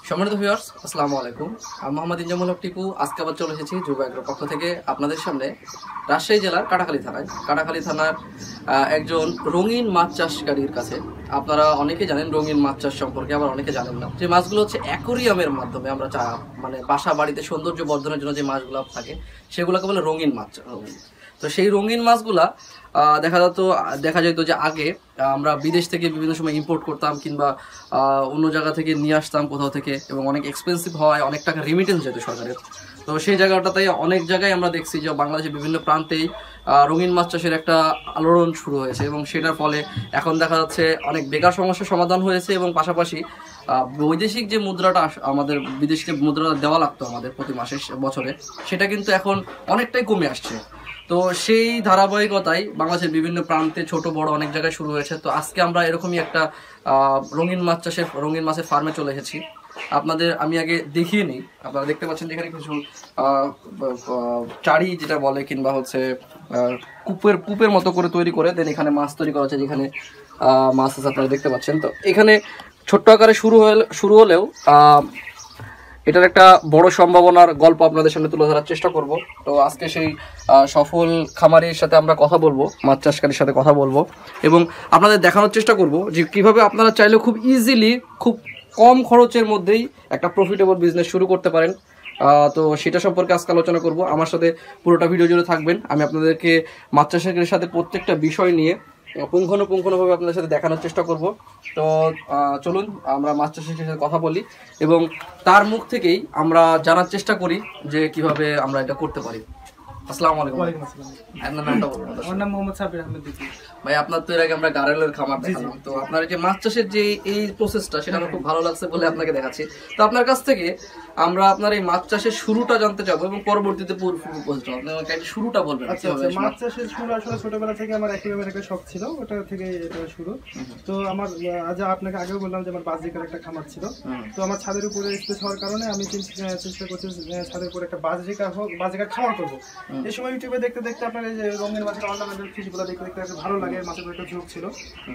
সম্মানিত ভিউয়ার্স, আসসালামু আলাইকুম। আমি মোহাম্মদ ইনজামুল হক টিপু। আজকে আবার চলে এসেছি যুব এগ্রোর পক্ষ থেকে আপনাদের সামনে রাজশাহী জেলার কাটাখালী থানার একজন রঙিন মাছ চাষকারীর কাছে। আপনারা অনেকে জানেন রঙিন মাছ চাষ সম্পর্কে, আবার অনেকে জানেন না। যে মাছগুলো হচ্ছে অ্যাকোরিয়ামের মাধ্যমে আমরা মানে বাসা বাড়িতে সৌন্দর্য বর্ধনের জন্য যে মাছগুলো থাকে সেগুলোকে বলে রঙিন মাছ। তো সেই রঙিন মাছগুলা দেখা যেত যে আগে আমরা বিদেশ থেকে বিভিন্ন সময় ইম্পোর্ট করতাম কিংবা অন্য জায়গা থেকে নিয়ে আসতাম কোথাও থেকে, এবং অনেক এক্সপেন্সিভ হওয়ায় অনেক টাকা রিমিটেন্স যেত সরকারের। তো সেই জায়গাটাতে অনেক জায়গায় আমরা দেখছি যে বাংলাদেশের বিভিন্ন প্রান্তেই রঙিন মাছ চাষের একটা আলোড়ন শুরু হয়েছে, এবং সেটার ফলে এখন দেখা যাচ্ছে অনেক বেকার সমস্যার সমাধান হয়েছে, এবং পাশাপাশি বৈদেশিক যে মুদ্রাটা আমাদের বিদেশি মুদ্রাটা দেওয়া লাগতো আমাদের প্রতি মাসে বছরে, সেটা কিন্তু এখন অনেকটাই কমে আসছে। তো সেই ধারাবাহিকতায় বাংলাদেশের বিভিন্ন প্রান্তে ছোট বড় অনেক জায়গায় শুরু হয়েছে। তো আজকে আমরা এরকমই একটা রঙিন মাছের ফার্মে চলে এসেছি। আপনাদের আমি আগে দেখিয়ে নিই। আপনারা দেখতে পাচ্ছেন যেখানে কিছু চারি যেটা বলে কিংবা হচ্ছে কূপের মতো করে তৈরি করে দেন এখানে মাছ তৈরি করা হচ্ছে, যেখানে মাছ আছে আপনারা দেখতে পাচ্ছেন। তো এখানে ছোট্ট আকারে শুরু হলেও এটার একটা বড় সম্ভাবনার গল্প আপনাদের সামনে তুলে ধরার চেষ্টা করব। তো আজকে সেই সফল খামারির সাথে আমরা কথা বলবো, মাছ চাষকারীর সাথে কথা বলবো, এবং আপনাদের দেখানোর চেষ্টা করব যে কিভাবে আপনারা চাইলে খুব ইজিলি খুব কম খরচের মধ্যেই একটা প্রফিটেবল বিজনেস শুরু করতে পারেন। তো সেটা সম্পর্কে আজকে আলোচনা করব। আমার সাথে পুরোটা ভিডিও জুড়ে থাকবেন। আমি আপনাদেরকে মাছ চাষের সাথে প্রত্যেকটা বিষয় নিয়ে পুঙ্খানুপুঙ্খভাবে আপনাদের সাথে দেখানোর চেষ্টা করব। তো চলুন আমরা মাছ চাষের সাথে কথা বলি, এবং তার মুখ থেকেই আমরা জানার চেষ্টা করি যে কিভাবে আমরা এটা করতে পারি। আসসালামু আলাইকুম। ওয়ালাইকুম আসসালাম। আপনার নামটা বলুন। আমার নাম মোহাম্মদ সাবির আহমেদ দিদি। ভাই, আপনার তো এর আগে আমরা গারেলের খামার দেখালাম, তো আপনার যে মাছ চাষের যে এই প্রসেসটা সেটা আমার খুব ভালো লাগছে বলে আপনাকে দেখাচ্ছি। তো আপনার কাছ থেকে আমরা আপনার এই মাছ চাষের শুরুটা জানতে চাবো, এবং পরবর্তীতে শুরুটা বলবেন। আচ্ছা, মাছ চাষের শুরু আসলে ছোটবেলা থেকে আমার একেবারে একটা শখ ছিল, ওটা থেকে এটা শুরু। তো আমার আপনাকে আগেও বললাম যে আমার বাজরিকার একটা খামার ছিল। তো আমার ছাদের উপরে স্পেস হওয়ার কারণে আমি চেষ্টা করছি ছাদের উপরে একটা বাজরিকার খামার করবো। এই সময় ইউটিউবে দেখতে দেখতে আপনার এই যে রঙিন মাছের অর্নামেন্টাল ফিশগুলো দেখতে দেখতে ভালো লাগে, মাছের একটা ঝোঁক ছিল।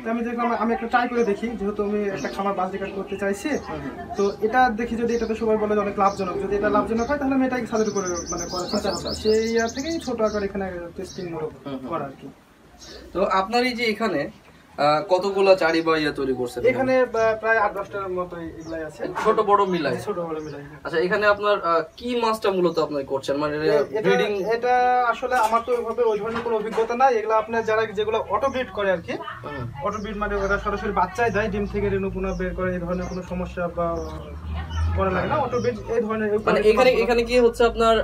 তো আমি দেখলাম আমি একটা ট্রাই করে দেখি, যেহেতু আমি একটা খামার বাজরিকার করতে চাইছি। তো এটা দেখি যদি এটাতে সবাই বলে অনেক লাভজনক, যদি এটা লাভজনক হয় তাহলে আমি এটাকে ছাদের উপরে মানে করার চেষ্টা করছি। সেই ইয়ার থেকেই ছোট আকার এখানে টেস্টিং করা আর কি। তো আপনার এই যে এখানে কতগুলো চারি বা ইয়া তৈরি করছেন? এখানে প্রায় 8-10টার মতো এগুলাই আছে, ছোট বড় মিলাই। আচ্ছা, এখানে আপনার কি মাছটা মূলত আপনি করছেন, মানে ব্রিডিং? এটা আসলে আমার তো ওই ধরনের কোনো অভিজ্ঞতা নাই। এগুলো আপনার যেগুলো অটো ব্রিড করে আর কি, অটো ব্রিড মানে ওরা সরাসরি বাচ্চায় দেয়, ডিম থেকে রেণুপোনা বের করে, এই ধরনের কোনো সমস্যা বা করা লাগে না। অটো ব্রিড এই ধরনের মানে এখানে কি হচ্ছে আপনার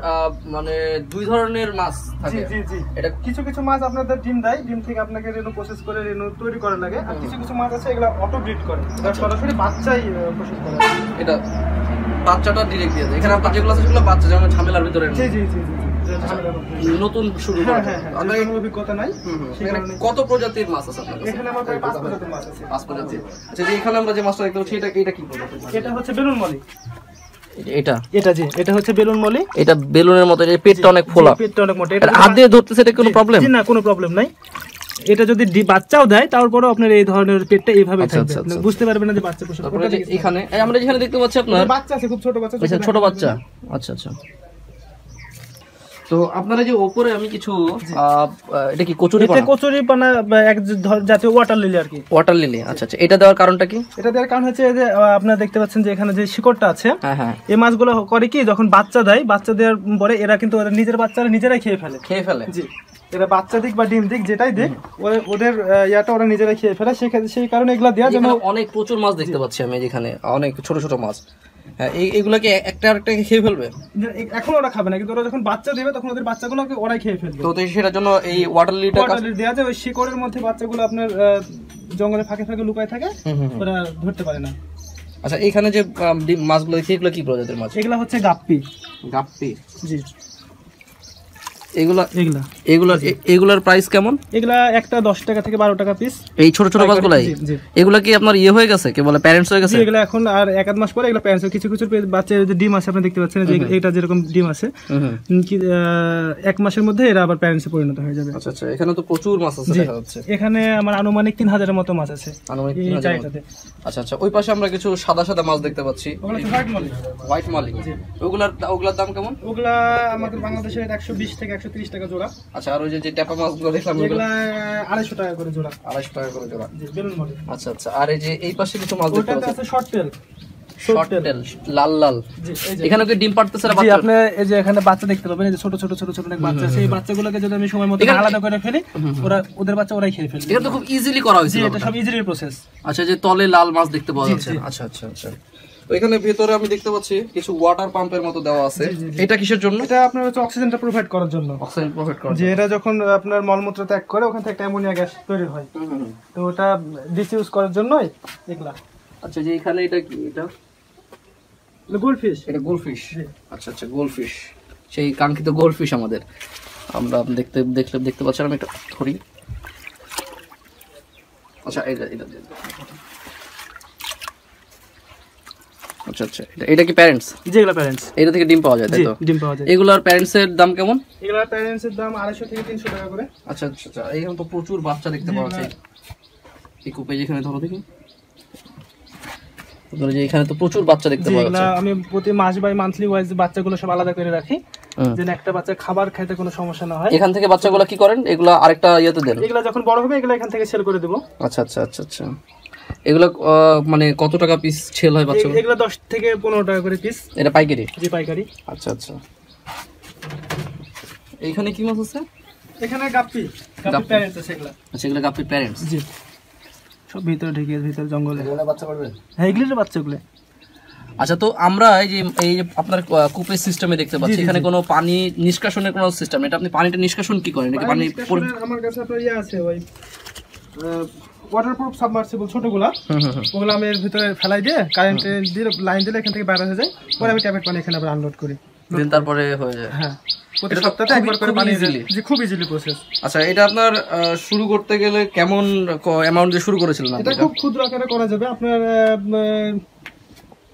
মানে দুই ধরনের মাছ থাকে। জি, এটা কিছু মাছ আপনাদের ডিম দেয়, ডিম থেকে আপনাকে রেণু প্রসেস করে রেণু তৈরি করা লাগে। আর কিছু মাছ আছে এগুলো অটো ব্রিড করে, সরাসরি বাচ্চাই প্রসেস করে। এটা বাচ্চাটা ডিরেক্ট দিয়ে দেয়। এখানে আপনার যেগুলো আছে সেগুলো বাচ্চা, যেমন ঝামেলার ভিতরে জি নতুন শুরু করা। আপনার কোনো অভিজ্ঞতা নাই। কত প্রজাতির মাছ আছে আপনার? এখানে আমার প্রায় 5 প্রজাতির মাছ আছে। 5 প্রজাতির। আচ্ছা, এখানে আমরা যে মাছটা দেখতে পাচ্ছি এটা কি প্রজাতি? এটা হচ্ছে বেলুন মলি। এটা হচ্ছে বেলুন মলি। এটা বেলুনের মতো, এর পেটটা অনেক ফোলা, পেটটা অনেক মোটা। এটা হাত দিয়ে ধরতেছে, এটা কোনো প্রবলেম? না, কোনো প্রবলেম নাই। এটা যদি বাচ্চাও দেয় তারপরেও আপনার এই ধরনের পেটটা এইভাবে থাকবে, আপনি বুঝতে পারবেন না যে বাচ্চা পোষা। এখানে আমরা যেখানে দেখতে পাচ্ছি আপনার বাচ্চা আছে, খুব ছোট বাচ্চা। ছোট বাচ্চা। আচ্ছা। তো আপনারা যে উপরে আমি কিছু এটা কি কচুরিপানা এক জাতীয় ওয়াটার লিলি আর কি। Water lily. আচ্ছা, এটা দেওয়ার কারণটা কি? এটা দেওয়ার কারণ হচ্ছে যে আপনারা দেখতে পাচ্ছেন যে এখানে যে শিকড়টা আছে, হ্যাঁ, এই মাছগুলো করে কি যখন বাচ্চা দেয়, বাচ্চা দেওয়ার পরে এরা কিন্তু ওদের নিজের বাচ্চারা নিজেরাই খেয়ে ফেলে। জি, এরা বাচ্চা দিক বা ডিম দিক যেটাই দিক ওদের ইয়াটা ওরা নিজেরাই খেয়ে ফেলে। সেই কারণে এগুলা দেওয়া যেন অনেক প্রচুর মাছ দেখতে পাচ্ছি আমি যেখানে, অনেক ছোট মাছ। হ্যাঁ, এইগুলোকে একটা খেয়ে ফেলবে? এখন ওরা খাবে না, কিন্তু ওরা যখন বাচ্চা দেবে তখন ওদের বাচ্চাগুলোকে ওরাই খেয়ে ফেলবে। তো সেটার জন্য এই ওয়াটার লিলিটা দেওয়া যায়। ওই শিকড়ের মধ্যে বাচ্চাগুলো আপনার জঙ্গলে ফাঁকে লুকায় থাকে, ওরা ধরতে পারে না। আচ্ছা, এখানে যে মাছগুলো দেখি এগুলো কি প্রজাতির মাছ? এগুলো হচ্ছে গাপ্পি। গাপ্পি, জি। এগুলা এগুলা এগুলার প্রাইস কেমন? এগুলা একটা 10 টাকা থেকে 12 টাকা পিস। এই ছোট ছোট মাছগুলাই? এগুলা কি আপনার ইয়ে হয়ে গেছে, কি বলে প্যারেন্টস হয়ে গেছে? এগুলা এখন আর এক আধ মাস পরে এগুলা প্যারেন্টস, কিছু কিছু বাচ্চার যে ডিম আছে আপনি দেখতে পাচ্ছেন, যে এটা যেরকম ডিম আছে এক মাসের মধ্যে এরা আবার প্যারেন্টসে পরিণত হয়ে যাবে। আচ্ছা আচ্ছা, এখানে তো প্রচুর মাছ আছে দেখা যাচ্ছে। এখানে আমার আনুমানিক 3000 এর মতো মাছ আছে আনুমানিক এই 3000। জায়গাটাতে। আচ্ছা আচ্ছা, ওই পাশে আমরা কিছু সাদা সাদা মাছ দেখতে পাচ্ছি, হোয়াইট মলি। ওগুলার দাম কেমন? ওগুলা আমাদের বাংলাদেশে 120 থেকে 130 টাকা জোড়া। আচ্ছা, আর ওই যে টেপা মাছগুলো দেখলাম এগুলা 250 টাকা করে জোড়া। 250 টাকা করে জোড়া, জি, বেলুন মলি। আচ্ছা আচ্ছা, আর এই যে এই পাশে কিছু মাছ দেখতে ওটাতে পাচ্ছি, আছে শর্ট টেল। শর্ট টেল লাল লাল। জি, এই যে এখানে কি ডিম পাড়তেছে না জি, বাচ্চা? আপনি এই যে এখানে বাচ্চা দেখতে পাবেন, এই যে ছোট ছোট ছোট ছোট অনেক বাচ্চা আছে। এই বাচ্চাগুলোকে যদি আমি সময় মতো আলাদা করে ফেলি, ওদের বাচ্চা ওরাই খেয়ে ফেলে। এটা তো খুব ইজিলি করা হয়েছে। জি, এটা সব ইজিলি প্রসেস। আচ্ছা, যে তলে লাল মাছ দেখতে পাওয়া যাচ্ছে। আচ্ছা আচ্ছা আচ্ছা, তো এখানে ভিতরে আমি দেখতে পাচ্ছি কিছু ওয়াটার পাম্পের মতো দেওয়া আছে। এটা কিসের জন্য? এটা আপনার হচ্ছে অক্সিজেনটা প্রোভাইড করার জন্য। অক্সিজেন প্রোভাইড করার যে এটা যখন আপনার মলমূত্র ত্যাগ করে ওখান থেকে একটা অ্যামোনিয়া গ্যাস তৈরি হয়, তো ওটা ডিসইউজ করার জন্যই এগুলা। আচ্ছা, যে এখানে এটা কি? এটা গোল্ডফিশ। এটা গোল্ডফিশ। আচ্ছা আচ্ছা, গোল্ডফিশ, সেই কাঙ্ক্ষিত গোল্ডফিশ আমাদের। আমরা দেখতে পাচ্ছি, আমি একটা ধরি। আচ্ছা, এটা আচ্ছা আচ্ছা, এটা কি প্যারেন্টস? যেগুলা প্যারেন্টস, এটা থেকে ডিম পাওয়া যায়, তাই তো? ডিম পাওয়া যায়। এগুলার প্যারেন্টসের দাম কেমন? এগুলার প্যারেন্টসের দাম 250 থেকে 300 টাকা করে। আচ্ছা আচ্ছা আচ্ছা, এইখানে তো প্রচুর বাচ্চা দেখতে পাওয়া যায়। এই কূপে যেখানে ধরো দেখি, যে এখানে তো প্রচুর বাচ্চা দেখতে পাওয়া যাচ্ছে। আমি প্রতি মাস বাই মান্থলি ওয়াইজ বাচ্চাগুলো সব আলাদা করে রাখি, যেন একটা বাচ্চা খাবার খাইতে কোনো সমস্যা না হয়। এখান থেকে বাচ্চাগুলো কি করেন? এগুলা আরেকটা ইয়েতে দেন? এগুলা যখন বড় হবে এগুলা এখান থেকে সেল করে দেব। আচ্ছা আচ্ছা আচ্ছা আচ্ছা, এগুলো মানে কত টাকা পিস সেল হয় বাচ্চাগুলো? এগুলা 10 থেকে 15 টাকা করে পিস। এটা পাইকারি? জি, পাইকারি। আচ্ছা আচ্ছা, এইখানে কি মাছ আছে? এখানে গাপ্পি প্যারেন্টস আছে এগুলা। আচ্ছা, এগুলো গাপ্পি প্যারেন্টস। জি, সব ভিতরে ঢেকে ভিতরে জঙ্গলে। এগুলো বাচ্চা পারবে? হ্যাঁ, এগুলোর বাচ্চাগুলো। আচ্ছা, তো আমরা এই যে আপনার কূপের সিস্টেমে দেখতে পাচ্ছি, এখানে কোনো পানি নিষ্কাশনের কোনো সিস্টেম? এটা আপনি পানিটা নিষ্কাশন কি করেন? নাকি পানি আমার কাছে আপনার ইয়ে আছে, ওই ওয়াটারপ্রুফ সাবমার্সিবল ছোটগুলা, ওগুলো আমি এর ভিতরে ফেলাই দিয়ে কারেন্ট দিয়ে লাইন দিলে এখান থেকে বাইরে হয়ে যায়, পরে আমি ট্যাপের পানি এখানে আবার আনলোড করি, দিন তারপরে হয়ে যায়। হ্যাঁ, প্রতি সপ্তাহে একবার করে পানি দিলে। জি, খুব ইজিলি প্রসেস। আচ্ছা, এটা আপনার শুরু করতে গেলে কেমন অ্যামাউন্ট দিয়ে শুরু করেছিলেন? এটা খুব ক্ষুদ্র আকারে করা যাবে। আপনার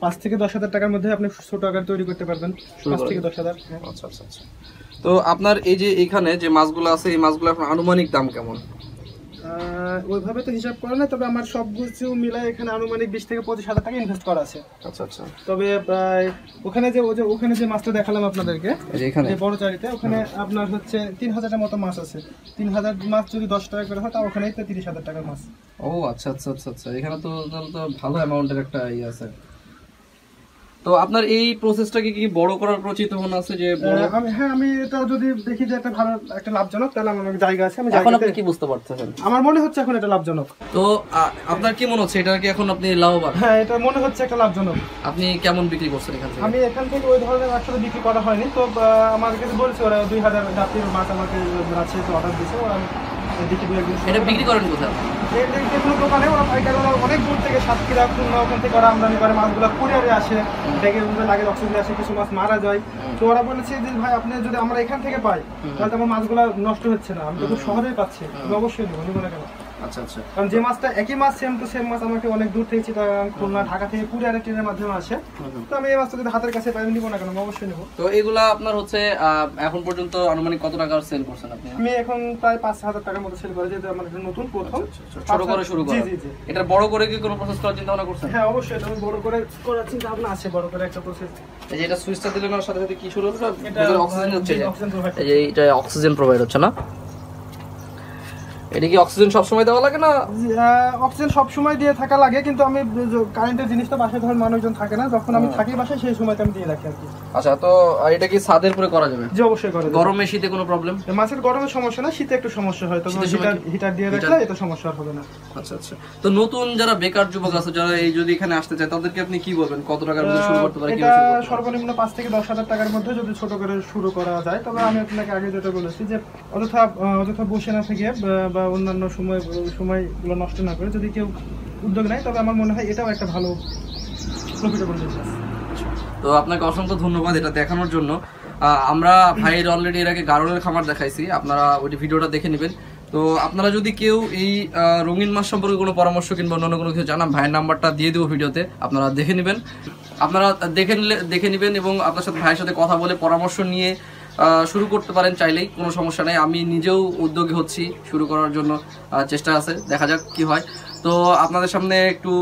5 থেকে 10,000 টাকার মধ্যে আপনি ছোট আকার তৈরি করতে পারবেন। 5 থেকে 10,000। আচ্ছা আচ্ছা আচ্ছা, তো আপনার এই যে এখানে যে মাছগুলো আছে, এই মাছগুলো আপনার আনুমানিক দাম কেমন? ওইভাবে তো হিসাব করে না, তবে আমার সব কিছু মিলাই এখানে আনুমানিক 20 থেকে 25,000 টাকা ইনভেস্ট করা আছে। আচ্ছা আচ্ছা, তবে ওখানে যে মাছটা দেখালাম আপনাদেরকে, যে বড় চারিতে, ওখানে আপনার হচ্ছে 3,000 এর মতো মাছ আছে। 3,000 মাছ যদি 10 টাকা করে হয়, তা ওখানেই তো 30,000 টাকার মাছ। ও আচ্ছা আচ্ছা আচ্ছা আচ্ছা, এখানে তো ভালো অ্যামাউন্টের একটা ইয়ে আছে। তো আপনার এই প্রসেসটাকে কি বড় করার প্রচিন্তা আছে? যে আমি এটা যদি দেখি যে একটা ভালো একটা লাভজনক, তাহলে আমার জায়গা আছে। এখন আপনি কি বুঝতে পারতেছেন? আমার মনে হচ্ছে এখন এটা লাভজনক। তো আপনার কি মনে হচ্ছে এটা কি এখন আপনি লাভবান? হ্যাঁ, এটা মনে হচ্ছে একটা লাভজনক। আপনি কেমন বিক্রি করছেন এখান থেকে? আমি এখান থেকে ওই ধরনের আসলে বিক্রি করা হয়নি, তো আমার কাছে বলছে ওরা 2,000 জাতির মাছ আমাকে রাজশাহীতে অর্ডার দিয়েছে। ওরা দেখি 2-1 এটা বিক্রি করেন কোথায়? কোনো দোকানে ওরা পাইকারি, ওরা অনেক দূর থেকে সাতক্ষীরা খুলনা ওখান থেকে ওরা আমদানি করে মাছগুলো, কুরিয়ারে আসে, ব্যাগে লাগে অক্সিজেন আসে, কিছু মাছ মারা যায়। তো ওরা বলেছে যে ভাই, আপনি যদি আমরা এখান থেকে পাই তাহলে আমার মাছগুলো নষ্ট হচ্ছে না, আমি তো খুব সহজেই পাচ্ছি, আমি অবশ্যই নেবো, নেবো না কেন? আচ্ছা আচ্ছা, কারণ যে মাছটা একই মাছ সেম টু সেম মাছ আমাকে অনেক দূর থেকে চিটাগাং, খুলনা, ঢাকা থেকে কুরিয়ারে ট্রেনের মাধ্যমে আসে, তো আমি এই মাছটা যদি হাতের কাছে পাই আমি নিবো না কেন? অবশ্যই নেবো। তো এগুলা আপনার হচ্ছে এখন পর্যন্ত আনুমানিক কত টাকা সেল করছেন আপনি? আমি এখন প্রায় 5,000 টাকার মতো সেল করি, যেহেতু আমার নতুন প্রথম। ছোট করে শুরু করেন? জি জি। এটা বড় করে কি কোনো প্রসেস করার চিন্তা ভাবনা করছেন? হ্যাঁ, অবশ্যই এটা বড় করে করার চিন্তা ভাবনা আছে, বড় করে একটা প্রসেস। এই যে এটা সুইচটা দিলে না, সাথে সাথে কি শুরু হলো? এটা অক্সিজেন হচ্ছে, এই যে এটা অক্সিজেন প্রোভাইড হচ্ছে না? এটা কি অক্সিজেন সব সময় দেওয়া লাগে না? অক্সিজেন সব সময় দিয়ে থাকা লাগে, কিন্তু আমি কারেন্টের জিনিসটা বাসায় ধর মানুষজন থাকে না, যখন আমি থাকি বাসায় সেই সময়টা আমি দিয়ে রাখি আর কি। আচ্ছা, তো এটা কি ছাদের উপরে করা যাবে? জি, অবশ্যই করা যাবে। গরমে শীতে কোনো প্রবলেম? মাছের গরমে সমস্যা না, শীতে একটু সমস্যা হয়, তবে হিটার দিয়ে রাখলে এটা সমস্যা হবে না। আচ্ছা আচ্ছা, তো নতুন যারা বেকার যুবক আছে, যারা এই যদি এখানে আসতে চায়, তাদেরকে আপনি কি বলবেন? কত টাকার মধ্যে শুরু করতে পারে? এটা সর্বনিম্ন 5 থেকে 10,000 টাকার মধ্যে যদি ছোট করে শুরু করা যায়, তবে আমি আপনাকে আগে যেটা বলেছি যে অযথা বসে না থেকে বা অন্যান্য সময়গুলো নষ্ট না করে যদি কেউ উদ্যোগ নেয়, তবে আমার মনে হয় এটাও একটা ভালো প্রফিটেবল বিজনেস। তো আপনাকে অসংখ্য ধন্যবাদ এটা দেখানোর জন্য। আমরা ভাইয়ের অলরেডি এর আগে গারলের খামার দেখাইছি, আপনারা ওই ভিডিওটা দেখে নেবেন। তো আপনারা যদি কেউ এই রঙিন মাছ সম্পর্কে কোনো পরামর্শ কিংবা অন্য কোনো কিছু জানান, ভাইয়ের নাম্বারটা দিয়ে দেবো ভিডিওতে, আপনারা দেখে নেবেন। আপনারা দেখে নেবেন এবং আপনার সাথে ভাইয়ের সাথে কথা বলে পরামর্শ নিয়ে শুরু করতে পারেন চাইলেই, কোনো সমস্যা নেই। আমি নিজেও উদ্যোগী হচ্ছি, শুরু করার জন্য চেষ্টা আছে, দেখা যাক কি হয়। তো আপনাদের সামনে একটু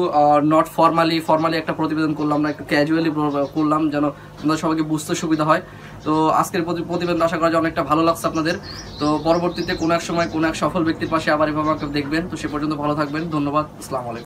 নট ফর্মালি একটা প্রতিবেদন করলাম না, একটু ক্যাজুয়ালি করলাম যেন আপনাদের সবাইকে বুঝতে সুবিধা হয়। তো আজকের প্রতিবেদন আশা করা যায় অনেকটা ভালো লাগছে আপনাদের। তো পরবর্তীতে কোনো এক সময় কোনো এক সফল ব্যক্তির পাশে আবার এভাবে আমাকে দেখবেন। তো সে পর্যন্ত ভালো থাকবেন, ধন্যবাদ, আসসালামু আলাইকুম।